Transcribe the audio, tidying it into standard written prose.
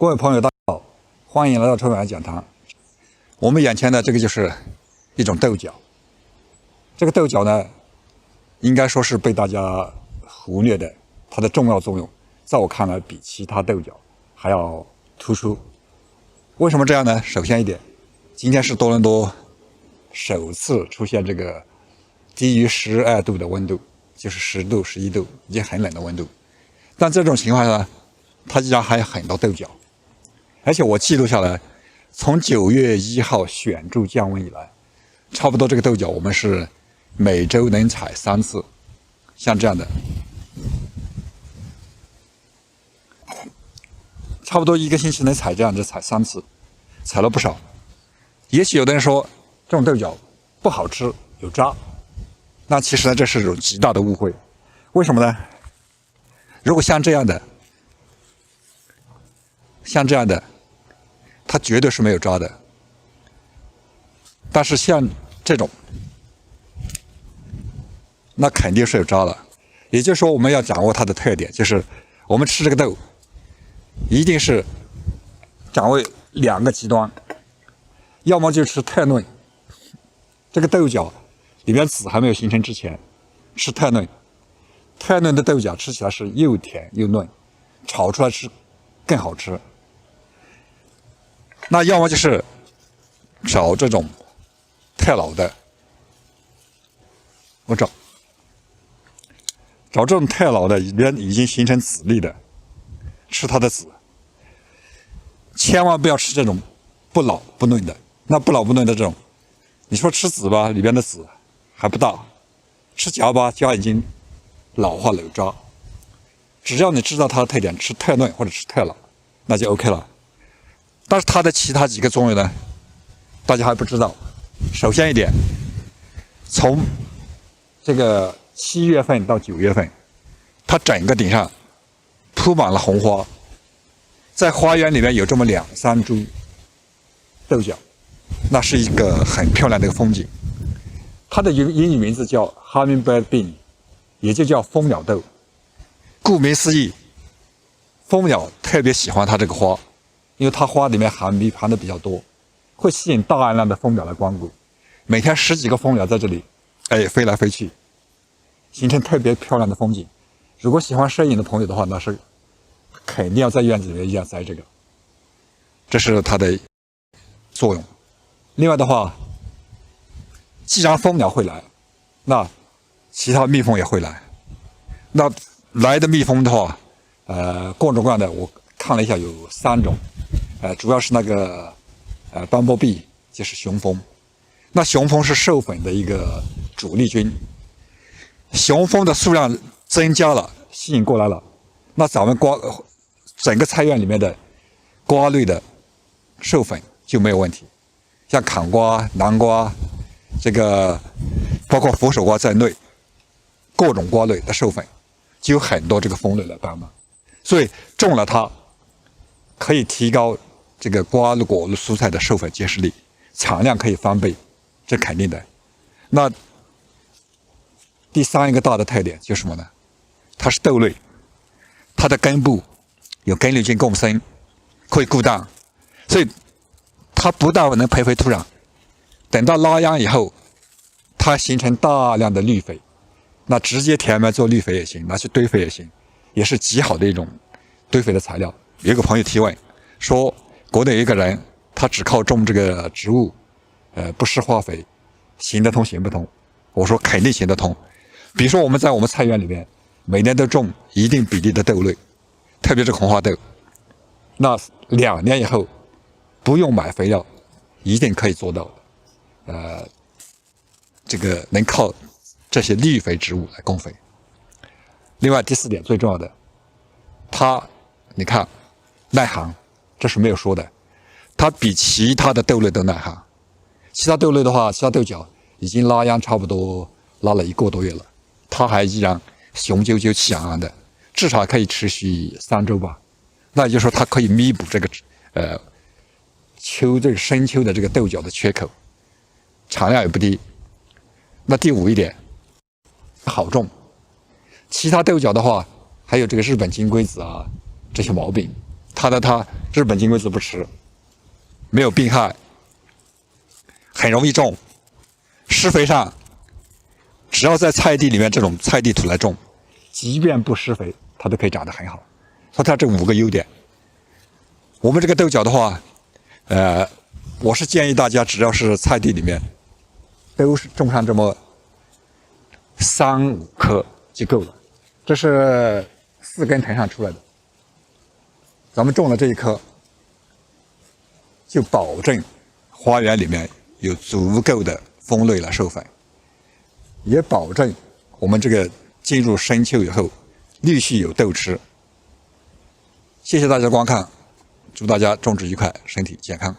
各位朋友，大家好，欢迎来到春晚讲堂。我们眼前的这个就是一种豆角，这个豆角呢，应该说是被大家忽略的，它的重要作用，在我看来比其他豆角还要突出。为什么这样呢？首先一点，今天是多伦多首次出现这个低于12度的温度，就是10度、11度，已经很冷的温度。但这种情况下呢，它依然还有很多豆角。而且我记录下来，从9月1号显著降温以来，差不多这个豆角我们是每周能采3次，像这样的，差不多1个星期能采这样子采3次，采了不少。也许有的人说这种豆角不好吃，有渣，那其实呢这是一种极大的误会。为什么呢？如果像这样的，它绝对是没有渣的。但是像这种，那肯定是有渣了。也就是说，我们要掌握它的特点，就是我们吃这个豆，一定是掌握2个极端，要么就吃特嫩，这个豆角里面籽还没有形成之前，吃特嫩，特嫩的豆角吃起来是又甜又嫩，炒出来吃更好吃。那要么就是找这种特老的，我找这种特老的里边已经形成籽粒的，吃它的籽。千万不要吃这种不老不嫩的。那不老不嫩的这种，你说吃籽吧，里边的籽还不大；吃荚吧，荚已经老化了有渣。只要你知道它的特点，吃特嫩或者吃特老，那就 OK 了。但是它的其他几个作用呢，大家还不知道。首先一点，从这个7月份到9月份，它整个顶上铺满了红花，在花园里面有这么2、3株豆角，那是一个很漂亮的一个风景。它的英语名字叫 Hummingbird Bean， 也就叫蜂鸟豆。顾名思义，蜂鸟特别喜欢它这个花，因为它花里面含醚含的比较多，会吸引大量的蜂鸟来光顾。每天10几个蜂鸟在这里，飞来飞去，形成特别漂亮的风景。如果喜欢摄影的朋友的话，那是肯定要在院子里面一样栽这个，这是它的作用。另外的话，既然蜂鸟会来，那其他蜜蜂也会来。那来的蜜蜂的话，各种各样的，我看了一下有3种，主要是那个bumblebee， 就是雄蜂。那雄蜂是授粉的一个主力军，雄蜂的数量增加了，吸引过来了，那咱们整个菜园里面的瓜类的授粉就没有问题。像坎瓜、南瓜，这个包括佛手瓜在内，各种瓜类的授粉就有很多这个蜂类来帮忙，所以种了它可以提高这个瓜果蔬菜的授粉结实力，产量可以翻倍，这肯定的。那第3一个大的特点就是什么呢？它是豆类，它的根部有根粒菌共生，可以固氮，所以它不但能培肥土壤，等到拉秧以后，它形成大量的绿肥，那直接填埋做绿肥也行，拿去堆肥也行，也是极好的一种堆肥的材料。有一个朋友提问说，国内有一个人他只靠种这个植物，不施化肥，行得通行不通？我说肯定行得通。比如说我们在我们菜园里面，每年都种一定比例的豆类，特别是红花豆，那2年以后不用买肥料，一定可以做到。这个能靠这些绿肥植物来供肥。另外第4点最重要的，它你看耐寒，这是没有说的，它比其他的豆类都耐寒。其他豆类的话，其他豆角已经拉秧差不多拉了1个多月了，它还依然雄赳赳气昂昂的，至少可以持续3周吧。那也就是说，它可以弥补这个深秋的这个豆角的缺口，产量也不低。那第5一点，好种。其他豆角的话，还有这个日本金龟子啊这些毛病，日本金龟子不吃，没有病害，很容易种。施肥上，只要在菜地里面这种菜地土来种，即便不施肥，它都可以长得很好。所以它这5个优点。我们这个豆角的话，我是建议大家，只要是菜地里面，都是种上这么3、5棵就够了。这是4根藤上出来的，咱们种了这一棵，就保证花园里面有足够的蜂类来授粉，也保证我们这个进入深秋以后，陆续有豆吃。谢谢大家的观看，祝大家种植愉快，身体健康。